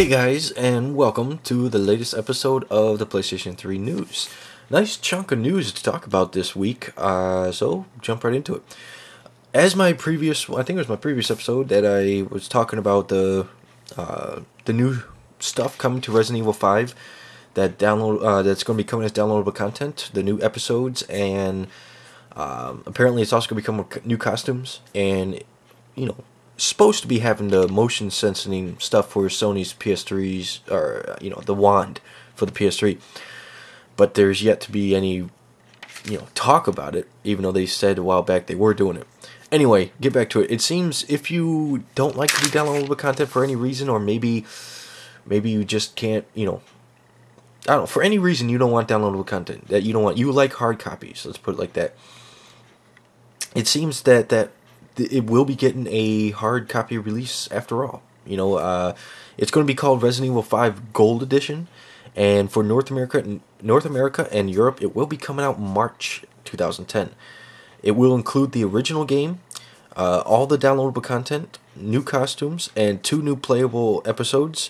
Hey guys, and welcome to the latest episode of the PlayStation 3 news. Nice chunk of news to talk about this week, so jump right into it. As my previous, I think it was my previous episode that I was talking about the new stuff coming to Resident Evil 5, that's going to be coming as downloadable content, the new episodes, and apparently it's also going to become new costumes, and you know, supposed to be having the motion sensing stuff for Sony's PS3s, or the wand for the PS3, but there's yet to be any talk about it, even though they said a while back they were doing it. Anyway, get back to it. It seems if you don't like the downloadable content for any reason, or maybe you just can't, I don't know, for any reason you don't want downloadable content, that you don't want, you like hard copies, let's put it like that. It seems that it will be getting a hard copy release after all. It's going to be called Resident Evil 5 Gold Edition, and for North America and Europe, it will be coming out March 2010. It will include the original game, all the downloadable content, new costumes, and 2 new playable episodes,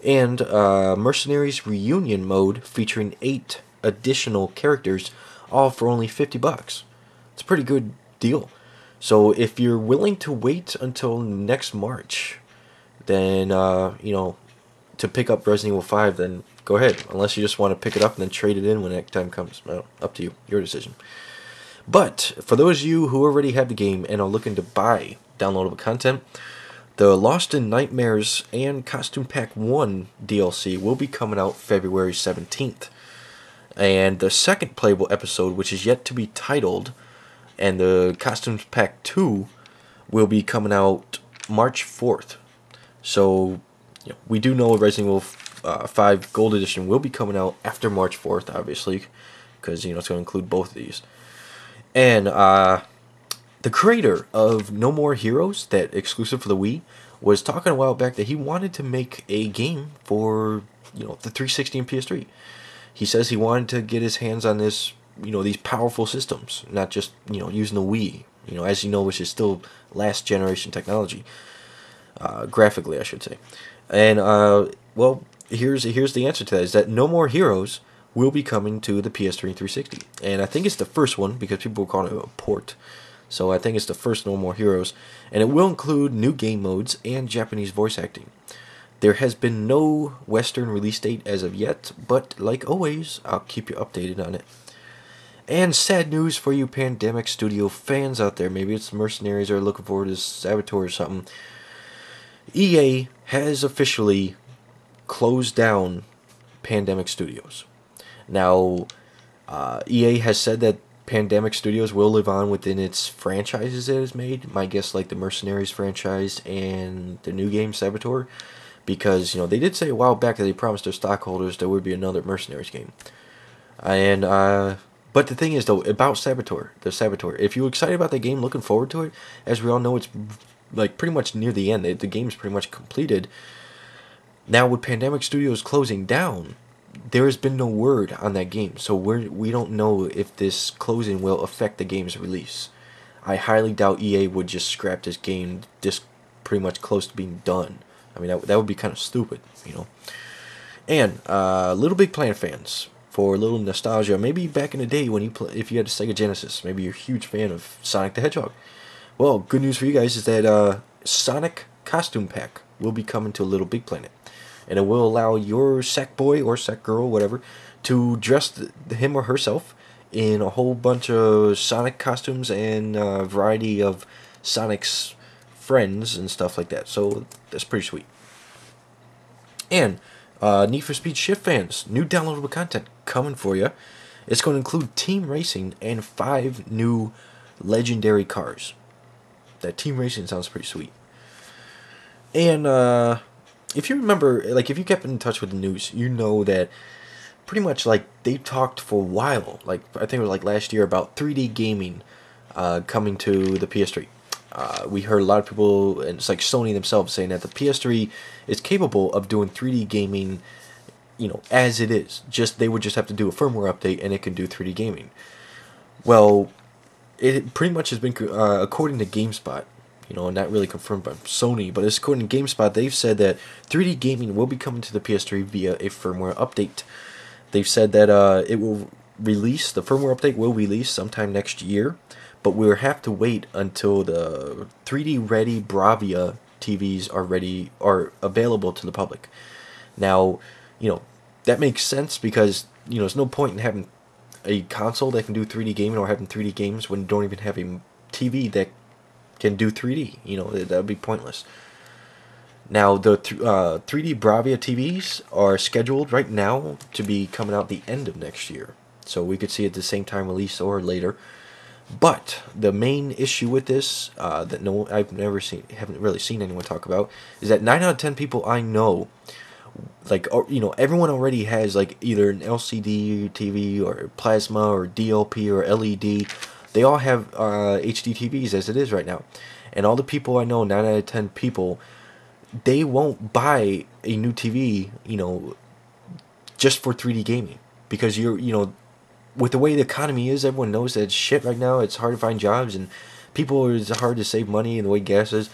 and Mercenaries Reunion mode featuring 8 additional characters, all for only $50. It's a pretty good deal. So if you're willing to wait until next March, then to pick up Resident Evil 5, then go ahead. Unless you just want to pick it up and then trade it in when that time comes. Well, up to you, your decision. But for those of you who already have the game and are looking to buy downloadable content, the Lost in Nightmares and Costume Pack 1 DLC will be coming out February 17th. And the second playable episode, which is yet to be titled, and the Costumes Pack 2 will be coming out March 4th. So, we do know Resident Evil 5 Gold Edition will be coming out after March 4th, obviously, because, it's going to include both of these. And the creator of No More Heroes, that exclusive for the Wii, was talking a while back that he wanted to make a game for, the 360 and PS3. He says he wanted to get his hands on this, these powerful systems, not just, using the Wii, as you know, which is still last generation technology, graphically, I should say. And, well, here's the answer to that, is that No More Heroes will be coming to the PS3 and 360. And I think it's the first one, because people call it a port. So I think it's the first No More Heroes. And it will include new game modes and Japanese voice acting. There has been no Western release date as of yet, but like always, I'll keep you updated on it. And sad news for you Pandemic Studio fans out there. Maybe it's Mercenaries or looking forward to Saboteur or something. EA has officially closed down Pandemic Studios. Now, EA has said that Pandemic Studios will live on within its franchises that it has made. My guess, like the Mercenaries franchise and the new game Saboteur, because they did say a while back that they promised their stockholders there would be another Mercenaries game. And but the thing is, though, about Saboteur, if you're excited about the game, looking forward to it, as we all know, it's like pretty much near the end. The game's pretty much completed. Now, with Pandemic Studios closing down, there has been no word on that game, so we don't know if this closing will affect the game's release. I highly doubt EA would just scrap this game just pretty much close to being done. I mean, that would be kind of stupid, And Little Big Planet fans, for a little nostalgia, maybe back in the day when if you had a Sega Genesis, maybe you're a huge fan of Sonic the Hedgehog. Well, good news for you guys is that Sonic Costume Pack will be coming to Little Big Planet. And it will allow your Sackboy or Sackgirl, whatever, to dress him or herself in a whole bunch of Sonic costumes and a variety of Sonic's friends and stuff like that. So that's pretty sweet. And Need for Speed Shift fans, new downloadable content coming for you. It's going to include team racing and 5 new legendary cars. That team racing sounds pretty sweet. And if you remember, like, if you kept in touch with the news, you know that pretty much, like, they talked for a while, like, I think it was, like, last year, about 3D gaming coming to the PS3. We heard a lot of people, and it's like Sony themselves, saying that the PS3 is capable of doing 3D gaming, as it is. They would just have to do a firmware update, and it can do 3D gaming. Well, it pretty much has been, according to GameSpot, not really confirmed by Sony, but it's according to GameSpot, they've said that 3D gaming will be coming to the PS3 via a firmware update. They've said that the firmware update will release sometime next year, but we'll have to wait until the 3D ready Bravia TVs are available to the public. Now, that makes sense because, there's no point in having a console that can do 3D gaming or having 3D games when you don't even have a TV that can do 3D. That would be pointless. Now, the 3D Bravia TVs are scheduled right now to be coming out the end of next year. So we could see it the same time release or later. But the main issue with this that haven't really seen anyone talk about, is that 9 out of 10 people I know, everyone already has either an LCD TV or plasma or DLP or LED. They all have HD TVs as it is right now, and all the people I know, 9 out of 10 people, they won't buy a new TV, just for 3D gaming, because with the way the economy is, everyone knows that it's shit right now. It's hard to find jobs, and it's hard to save money, and the way gas is,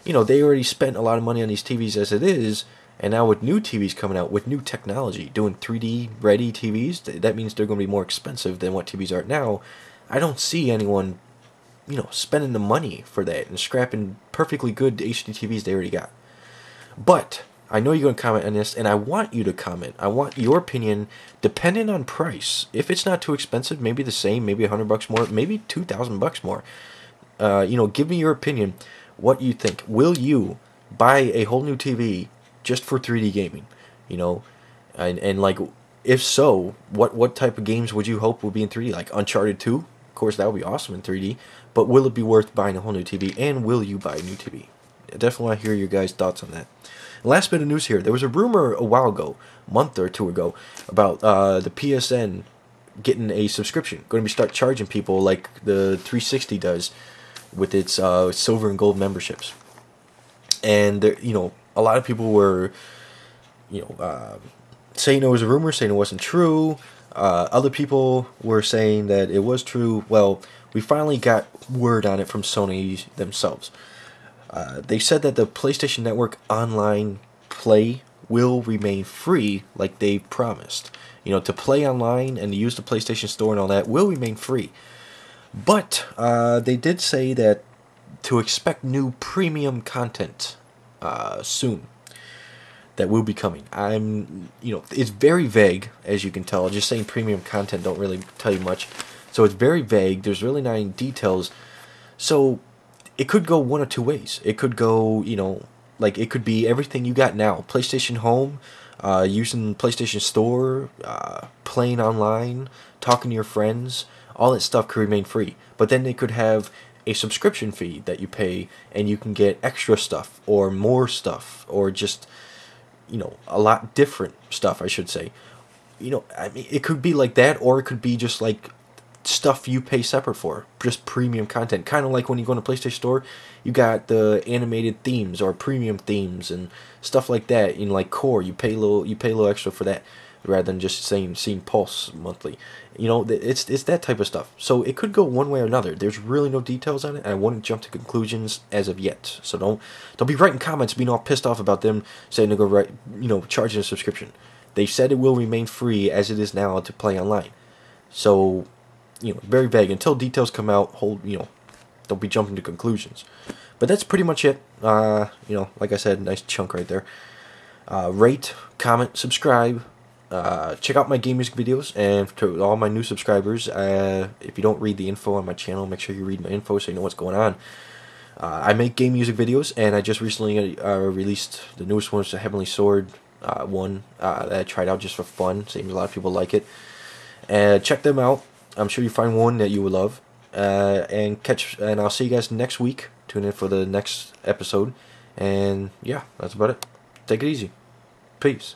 they already spent a lot of money on these TVs as it is. And now with new TVs coming out, with new technology, doing 3D ready TVs, that means they're going to be more expensive than what TVs are now. I don't see anyone, spending the money for that and scrapping perfectly good HD TVs they already got. But I know you're going to comment on this, and I want you to comment. I want your opinion, depending on price. If it's not too expensive, maybe the same, maybe $100 more, maybe $2,000 more. Give me your opinion. What you think? Will you buy a whole new TV just for 3D gaming, and if so, what type of games would you hope would be in 3D? Like Uncharted 2, of course, that would be awesome in 3D, but will it be worth buying a whole new TV, and will you buy a new TV? I definitely want to hear your guys' thoughts on that. Last bit of news here, there was a rumor a while ago, a month or two ago, about the PSN getting a subscription, going to start charging people like the 360 does with its silver and gold memberships. And a lot of people were, saying it was a rumor, saying it wasn't true. Other people were saying that it was true. Well, we finally got word on it from Sony themselves. They said that the PlayStation Network Online Play will remain free, like they promised. To play online and to use the PlayStation Store and all that will remain free. But they did say that to expect new premium content soon that will be coming. It's very vague, as you can tell. Just saying premium content don't really tell you much. So it's very vague. There's really not any details. So it could go one of two ways. It could go, it could be everything you got now. PlayStation Home, using PlayStation Store, playing online, talking to your friends. All that stuff could remain free. But then they could have a subscription fee that you pay, and you can get extra stuff or more stuff, or just a lot different stuff, I should say. It could be like that, or it could be just like stuff you pay separate for, just premium content, kind of like when you go to PlayStation Store, you got the animated themes or premium themes and stuff like that. Like Core, you pay a little extra for that, rather than just seeing Pulse monthly. It's that type of stuff. So it could go one way or another. There's really no details on it, and I wouldn't jump to conclusions as of yet. So don't be writing comments being all pissed off about them saying they're going to charging a subscription. They said it will remain free as it is now to play online. So, very vague. Until details come out, don't be jumping to conclusions. But that's pretty much it. Like I said, nice chunk right there. Rate, comment, subscribe. Check out my game music videos, and to all my new subscribers, if you don't read the info on my channel, make sure you read my info so you know what's going on. I make game music videos, and I just recently released the newest one, the Heavenly Sword one that I tried out just for fun. Seems a lot of people like it. Check them out. I'm sure you find one that you will love. And I'll see you guys next week. Tune in for the next episode. And yeah, that's about it. Take it easy. Peace.